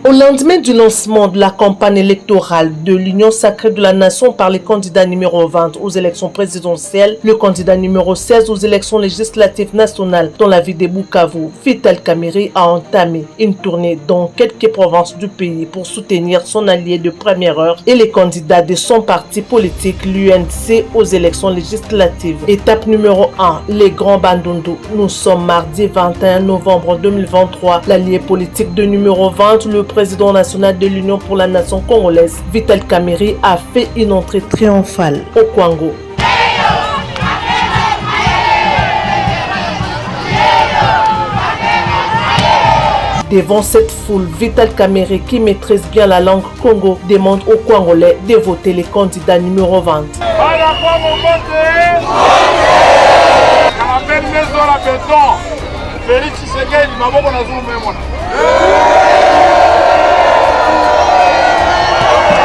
Au lendemain du lancement de la campagne électorale de l'Union sacrée de la nation par les candidats numéro 20 aux élections présidentielles, le candidat numéro 16 aux élections législatives nationales dans la ville de Bukavu, Vital Kamerhe, a entamé une tournée dans quelques provinces du pays pour soutenir son allié de première heure et les candidats de son parti politique, l'UNC, aux élections législatives. Étape numéro 1, les Grands Bandundu. Nous sommes mardi 21 novembre 2023. L'allié politique de numéro 20, le président national de l'Union pour la nation congolaise, Vital Kamerhe, a fait une entrée triomphale au Kwango. Devant cette foule, Vital Kamerhe, qui maîtrise bien la langue Congo, demande aux Congolais de voter les candidats numéro 20.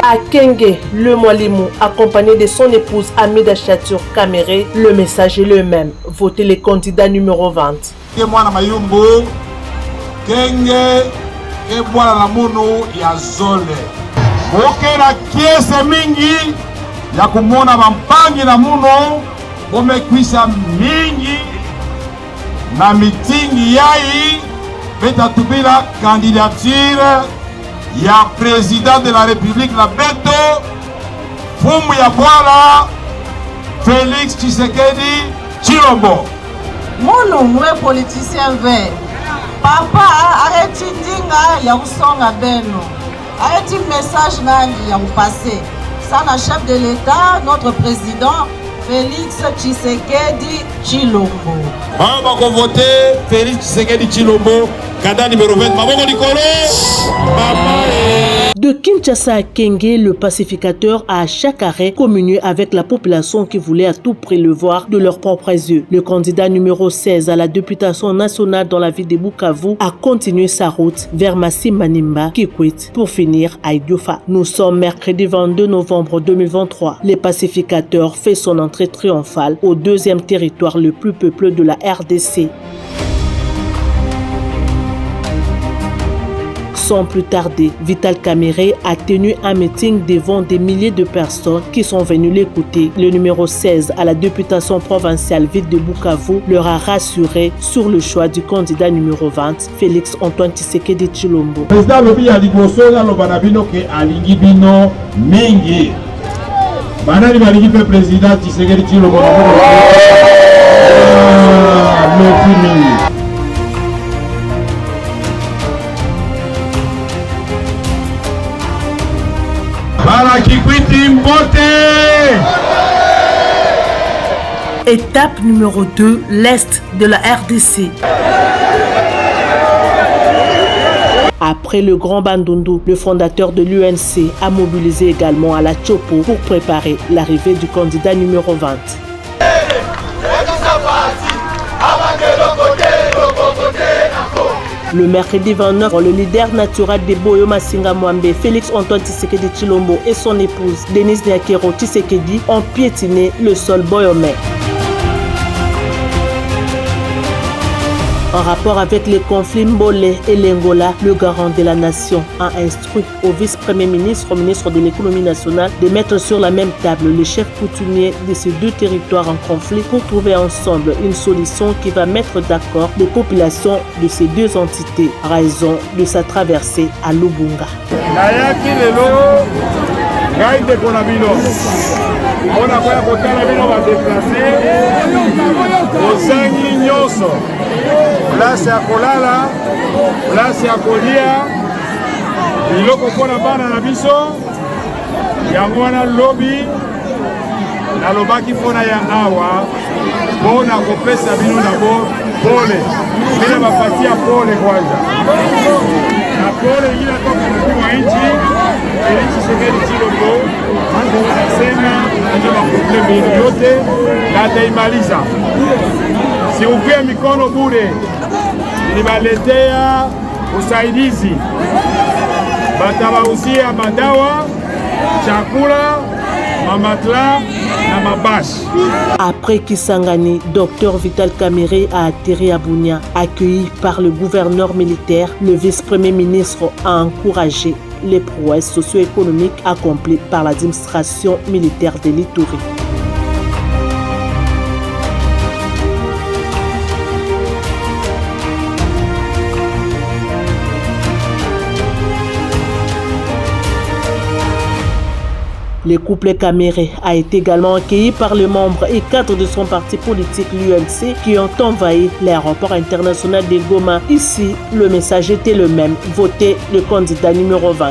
À Kenge, le Mwalimu, accompagné de son épouse Amida Chatur Kamerhe, le message est le même. Votez les candidats numéro 20. Kenge e bwana na mono ya zole boke na kiese mingi ya kumona mampangi na muno bomekwisa mingi na mitingi yai betatubila candidature ya président de la République na beto fumu ya bwana Félix Tshisekedi Tshilombo. Mono mwe politicien vert. Papa arrêtez dinga ya usonga beno. Arrêtez message nani ya passé. Ça la chef de l'État, notre président Félix Tshisekedi Tshilombo. On va voter Félix Tshisekedi Tshilombo, candidat numéro 20. Maboko Nikolo. De Kinshasa à Kenge, le pacificateur a à chaque arrêt communié avec la population qui voulait à tout prix le voir de leurs propres yeux. Le candidat numéro 16 à la députation nationale dans la ville de Bukavu a continué sa route vers Massi Manimba, Kikwit, pour finir à Idiofa. Nous sommes mercredi 22 novembre 2023. Le pacificateur fait son entrée triomphale au deuxième territoire le plus peuplé de la RDC. Sans plus tarder, Vital Kamerhe a tenu un meeting devant des milliers de personnes qui sont venues l'écouter. Le numéro 16 à la députation provinciale ville de Bukavu leur a rassuré sur le choix du candidat numéro 20, Félix Antoine Tshisekedi Tshilombo. Président Lobi a liboso na lobanabino ke alingi bino mingi. Banani balingi pe président Tshisekedi Tshilombo. Étape numéro 2, l'Est de la RDC. Après le Grand Bandundu, le fondateur de l'UNC a mobilisé également à la Chopo pour préparer l'arrivée du candidat numéro 20. Le mercredi 29, le leader naturel de Boyo Masinga Mwambe, Félix Antoine Tshisekedi Tshilombo et son épouse Denise Nyakero Tshisekedi ont piétiné le sol boyomais. En rapport avec les conflits Mbole et Lengola, le garant de la nation a instruit au vice-premier ministre, au ministre de l'économie nationale, de mettre sur la même table les chefs coutumiers de ces deux territoires en conflit pour trouver ensemble une solution qui va mettre d'accord les populations de ces deux entités, à raison de sa traversée à Lubunga. Place ya kolala, place ya kolia, biloko mpona bana na biso, yango wana lobi nalobaki mpona ya awa mpona kopesa bino nabo pole. Bila bapatia pole kwanza. Na pole ingine toka mkuu wa nchi, Félix Tshisekedi Tshilombo, anasema ndio maproblemu yote na ataimaliza. Siupie mikono bure, nibaletea usaidizi, batawauzia madawa, chakula, mamatla na mabashi. Après Kisangani, Dr Vital Kamerhe a atterri à Bunia. Accueilli par le gouverneur militaire, le vice-premier ministre a encouragé les prouesses socio-économiques accomplies par l'administration militaire de l'Ituri. Le couple Kamerhe a été également accueilli par les membres et cadres de son parti politique, l'UNC, qui ont envahi l'aéroport international de Goma. Ici, le message était le même, votez le candidat numéro 20.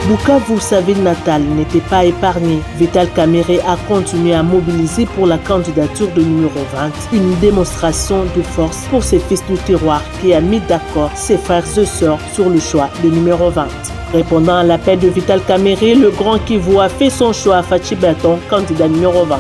Bukavu, sa ville natale, n'était pas épargnée. Vital Kamerhe a continué à mobiliser pour la candidature de numéro 20. Une démonstration de force pour ses fils du terroir qui a mis d'accord ses frères et sœurs sur le choix de numéro 20. Répondant à l'appel de Vital Kamerhe, le Grand Kivu a fait son choix à Fachi Beton, candidat numéro 20.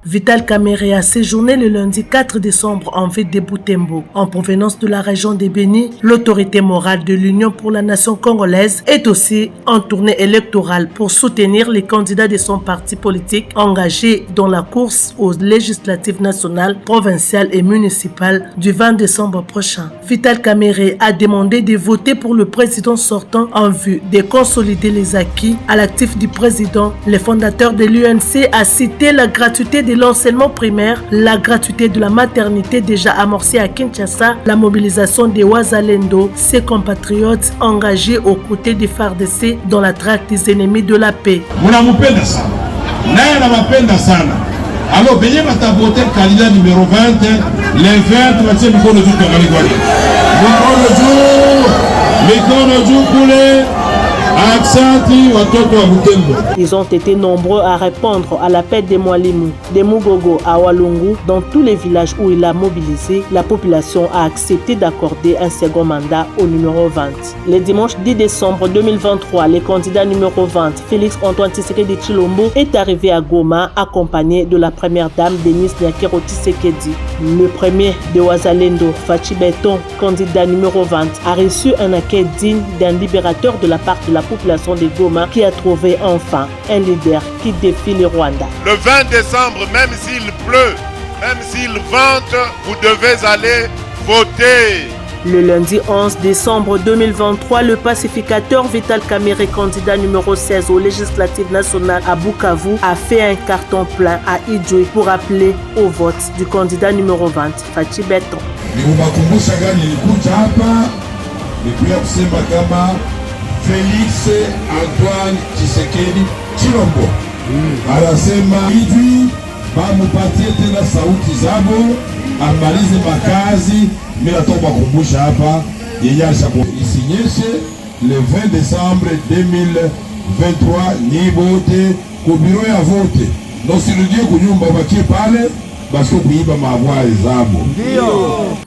Vital Kamerhe a séjourné le lundi 4 décembre en ville de Butembo. En provenance de la région de Béni, l'autorité morale de l'Union pour la nation congolaise est aussi en tournée électorale pour soutenir les candidats de son parti politique engagés dans la course aux législatives nationales, provinciales et municipales du 20 décembre prochain. Vital Kamerhe a demandé de voter pour le président sortant en vue de consolider les acquis à l'actif du président. Le fondateur de l'UNC a cité la gratuité de l'enseignement primaire, la gratuité de la maternité déjà amorcée à Kinshasa, la mobilisation des Wazalendo, ses compatriotes engagés aux côtés des FARDC dans la traque des ennemis de la paix. Alors, venez voter le candidat numéro 20, les 20, Ils ont été nombreux à répondre à l'appel des Mwalimu, des Mugogo à Walungu. Dans tous les villages où il a mobilisé, la population a accepté d'accorder un second mandat au numéro 20. Le dimanche 10 décembre 2023, le candidat numéro 20, Félix Antoine Tshisekedi Tshilombo, est arrivé à Goma accompagné de la première dame Denise Nyakero Tshisekedi. Le premier de Wazalendo, Fachi Beton, candidat numéro 20, a reçu un accueil digne d'un libérateur de la part de la population de Goma qui a trouvé enfin un leader qui défie le Rwanda. Le 20 décembre, même s'il pleut, même s'il vente, vous devez aller voter. Le lundi 11 décembre 2023, le pacificateur Vital Kamerhe, candidat numéro 16 aux législatives nationales à Bukavu, a fait un carton plein à Idjoui pour appeler au vote du candidat numéro 20, Fachi Beton. Félix Antoine Tshisekedi Tshilombo anasema hivi, bamupatie tena sauti zabo, amalize makazi. Mimi natoka kukumbusha hapa yeye isinyeshe le 20 décembre 2023 ni vote ku biro ya vote, nosirudie kunyumba bakie pale.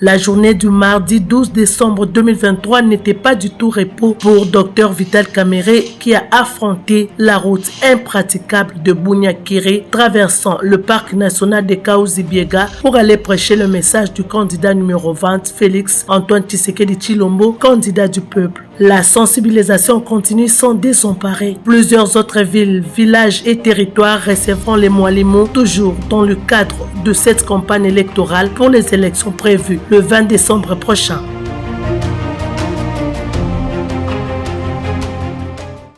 La journée du mardi 12 décembre 2023 n'était pas du tout repos pour Dr Vital Kamerhe qui a affronté la route impraticable de Bunyakiri traversant le parc national de Kaouzi-Biega pour aller prêcher le message du candidat numéro 20 Félix Antoine Tshisekedi Tshilombo, candidat du peuple. La sensibilisation continue sans désemparer. Plusieurs autres villes, villages et territoires recevront les Mwalimu toujours dans le cadre de cette campagne électorale pour les élections prévues le 20 décembre prochain.